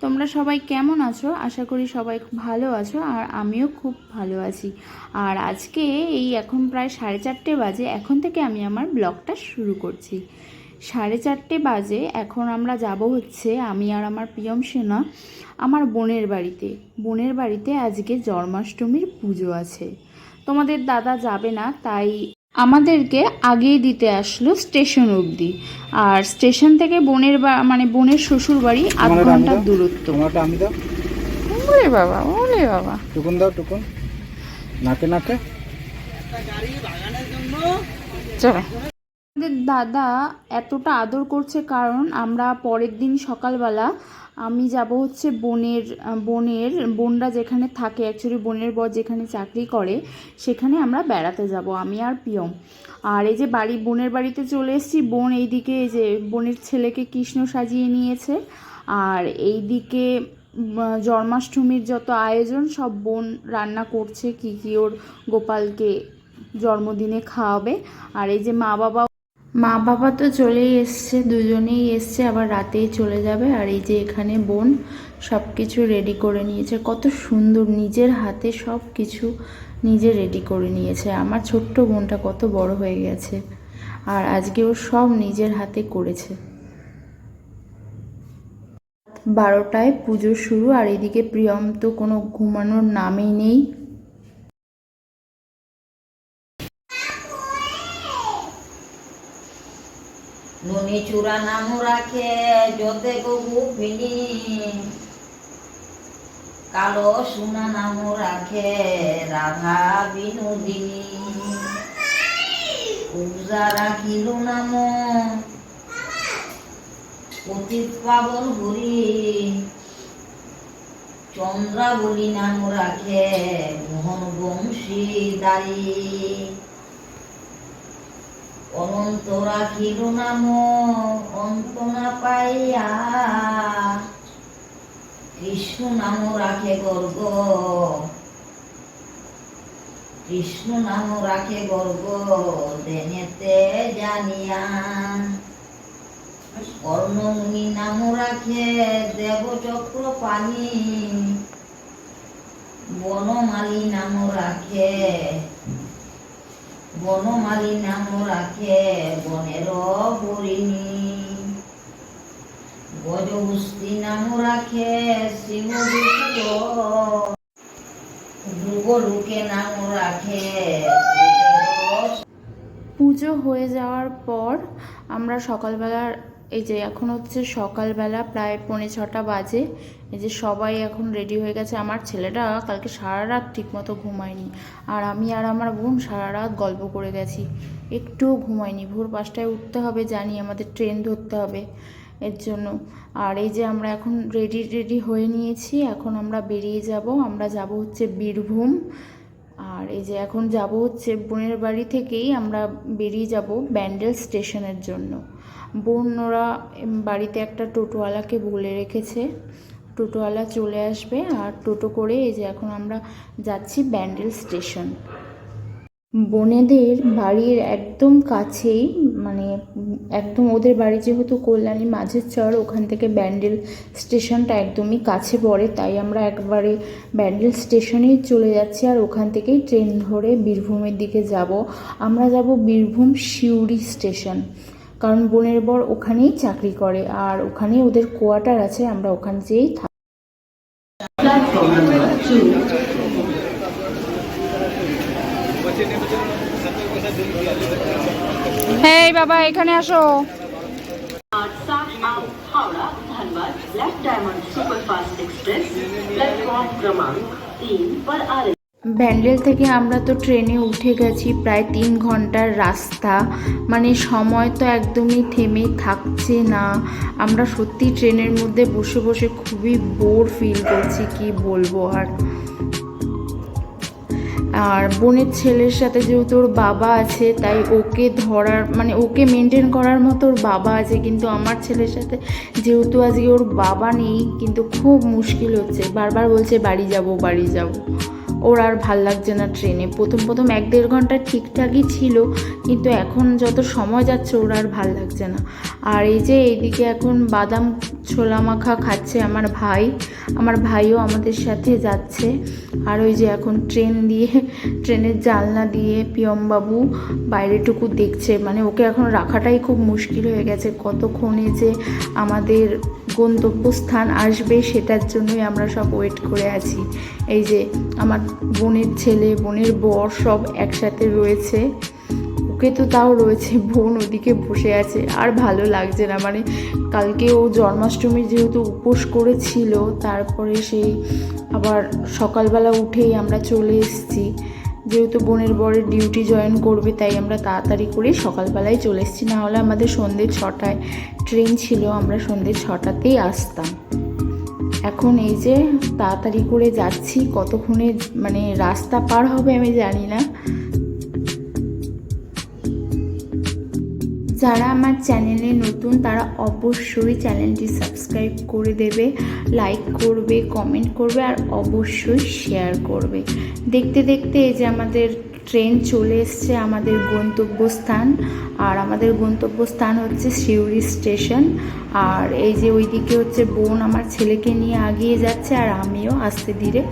তোমরা সবাই কেমন আছো? আশা করি সবাই খুব ভালো আছো, আর আমিও খুব ভালো আছি। আর আজকে এই এখন প্রায় 4:30 বাজে, এখন থেকে আমি আমার ব্লগটা শুরু করছি। 4:30 বাজে, এখন আমরা যাব হচ্ছে আমি আর আমার প্রিয়ম সেনা আমার বোনের বাড়িতে আজকে জন্মাষ্টমীর পুজো আছে। তোমাদের দাদা যাবে না, তাই আমাদেরকে আগেই দিতে আসলো স্টেশন অবধি। আর স্টেশন থেকে বোনের শ্বশুর বাড়ি 8 ঘন্টার দূরত্ব। ওরে বাবা, ওরে বাবা, টুকুন দাও, টুকুন নাকে নাকে। চলো। আমাদের দাদা এতটা আদর করছে কারণ আমরা পরের দিন সকালবেলা আমি যাব হচ্ছে বোনরা যেখানে থাকে, অ্যাকচুয়ালি বোনের বর যেখানে চাকরি করে সেখানে আমরা বেড়াতে যাব আমি আর প্রিয়ম। আর এই যে বোনের বাড়িতে চলে এসেছি। বোন এইদিকে এই যে বোনের ছেলেকে কৃষ্ণ সাজিয়ে নিয়েছে, আর এইদিকে জন্মাষ্টমীর যত আয়োজন সব বোন রান্না করছে, কি কি ওর গোপালকে জন্মদিনে খাওয়াবে। আর এই যে মা বাবা তো চলেই এসছে, দুজনেই এসছে, আবার রাতেই চলে যাবে। আর এই যে এখানে বোন সব কিছু রেডি করে নিয়েছে, কত সুন্দর নিজের হাতে সব কিছু নিজে রেডি করে নিয়েছে। আমার ছোট্ট বোনটা কত বড় হয়ে গেছে, আর আজকে ও সব নিজের হাতে করেছে। 12টায় পুজো শুরু, আর এদিকে প্রিয়ম তো কোনো ঘুমানোর নামই নেই। নুনি চূড়া নাম রাখে যতে গবু ফিনি, কালো সোনা নাম রাখে রাধা বিনোদিনী। পূজা রাখিল নাম পতিত পাবন হরি, চন্দ্রাবলী নাম রাখে মোহন বংশীদারী। অনন্ত রাখিল নাম অন্ত না পাইয়া, কৃষ্ণ নাম রাখে গর্গ, কৃষ্ণ নাম রাখে গর্গ দেনেতে জানিয়া। কর্ণমুনি নাম রাখে দেবচক্র পানি, বনমালী নাম রাখে বনের হরিণী। গজহস্তি নাম রাখে সিংহ, ধ্রুবলোকে নাম রাখে। পুজো হয়ে যাওয়ার পর আমরা সকালবেলার এই যে এখন হচ্ছে সকালবেলা প্রায় 5:45 বাজে। এই যে সবাই এখন রেডি হয়ে গেছে। আমার ছেলেটা কালকে সারা রাত ঠিকমতো ঘুমায়নি, আর আমি আর আমার বোন সারা রাত গল্প করে গেছি, একটুও ঘুমায়নি। ভোর 5টায় উঠতে হবে, জানি আমাদের ট্রেন ধরতে হবে এর জন্য। আর এই যে আমরা এখন রেডি হয়ে নিয়েছি, এখন আমরা বেরিয়ে যাব। আমরা যাব হচ্ছে বীরভূম। আর এই যে এখন যাব হচ্ছে বোনের বাড়ি থেকেই আমরা বেরিয়ে যাব ব্যান্ডেল স্টেশনের জন্য। বোন ওরা বাড়িতে একটা টোটোওয়ালাকে বলে রেখেছে, টোটোওয়ালা চলে আসবে, আর টোটো করে এই যে এখন আমরা যাচ্ছি ব্যান্ডেল স্টেশন। বোনেদের বাড়ির একদম কাছেই, মানে একদম ওদের বাড়ি যেহেতু কল্যাণী মাঝের চর, ওখান থেকে ব্যান্ডেল স্টেশনটা একদমই কাছে পড়ে, তাই আমরা একবারে ব্যান্ডেল স্টেশনেই চলে যাচ্ছি। আর ওখান থেকেই ট্রেন ধরে বীরভূমের দিকে যাব। আমরা যাব বীরভূম সিউড়ি স্টেশন, কারণ বোনের বর ওখানেই চাকরি করে, আর ওখানেই ওদের কোয়ার্টার আছে, আমরা ওখান যেয়েই থাকি। হেই বাবা, এখানে আসো। ব্যান্ডেল থেকে আমরা তো ট্রেনে উঠে গেছি, প্রায় 3 ঘন্টার রাস্তা, মানে সময় তো একদমই থেমে থাকছে না। আমরা সত্যি ট্রেনের মধ্যে বসে বসে খুবই বোর ফিল করছি, কি বলবো। আর বোনের ছেলের সাথে যেহেতু ওর বাবা আছে, তাই ওকে ধরার মানে ওকে মেনটেন করার মতো ওর বাবা আছে, কিন্তু আমার ছেলের সাথে যেহেতু আজকে ওর বাবা নেই, কিন্তু খুব মুশকিল হচ্ছে। বারবার বলছে বাড়ি যাব। ওর আর ভাল লাগছে না ট্রেনে। প্রথম 1-1.5 ঘন্টা ঠিকঠাকই ছিল, কিন্তু এখন যত সময় যাচ্ছে ওর আর ভাল লাগছে না। আর এই যে এইদিকে এখন বাদাম ছোলা মাখা খাচ্ছে আমার ভাইও আমাদের সাথে যাচ্ছে। আর ওই যে এখন ট্রেনের জানলা দিয়ে পিয়মবাবু বাইরেটুকু দেখছে, মানে ওকে এখন রাখাটাই খুব মুশকিল হয়ে গেছে। কতক্ষণে যে আমাদের গন্তব্যস্থান আসবে সেটার জন্যই আমরা সব ওয়েট করে আছি। এই যে আমার বোনের ছেলে, বোনের বর সব একসাথে রয়েছে। ওকে তো তাও রয়েছে, বোন ওদিকে বসে আছে। আর ভালো লাগছে না, মানে কালকে ও জন্মাষ্টমীর যেহেতু উপোস করেছিল, তারপরে সেই আবার সকালবেলা উঠেই আমরা চলে এসেছি। যেহেতু বোনের বরের ডিউটি জয়েন করবে, তাই আমরা তাড়াতাড়ি করে সকালবেলায় চলে এসেছি। না হলে আমাদের সন্ধ্যে 6টায় ট্রেন ছিল, আমরা সন্ধ্যে 6টাতেই আসতাম। এখন এই যে তাড়াতাড়ি করে যাচ্ছি, কতক্ষণে মানে রাস্তা পার হবে আমি জানি না। যারা আমার চ্যানেলে নতুন তারা অবশ্যই চ্যানেলটি সাবস্ক্রাইব করে দেবে, লাইক করবে, কমেন্ট করবে আর অবশ্যই শেয়ার করবে। দেখতে দেখতে এই যে আমাদের ট্রেন চলে এসছে আমাদের গন্তব্যস্থান। আর আমাদের গন্তব্যস্থান হচ্ছে সিউড়ি স্টেশন। আর এই যে ওইদিকে হচ্ছে বোন আমার ছেলেকে নিয়ে আগিয়ে যাচ্ছে, আর আমিও আস্তে ধীরে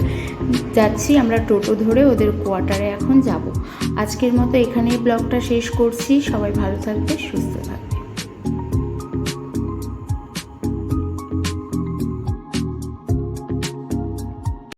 যাচ্ছি। আমরা টোটো ধরে ওদের কোয়ার্টারে এখন যাব। আজকের মতো এখানেই ব্লগটা শেষ করছি। সবাই ভালো থাকবে, সুস্থ থাকবে।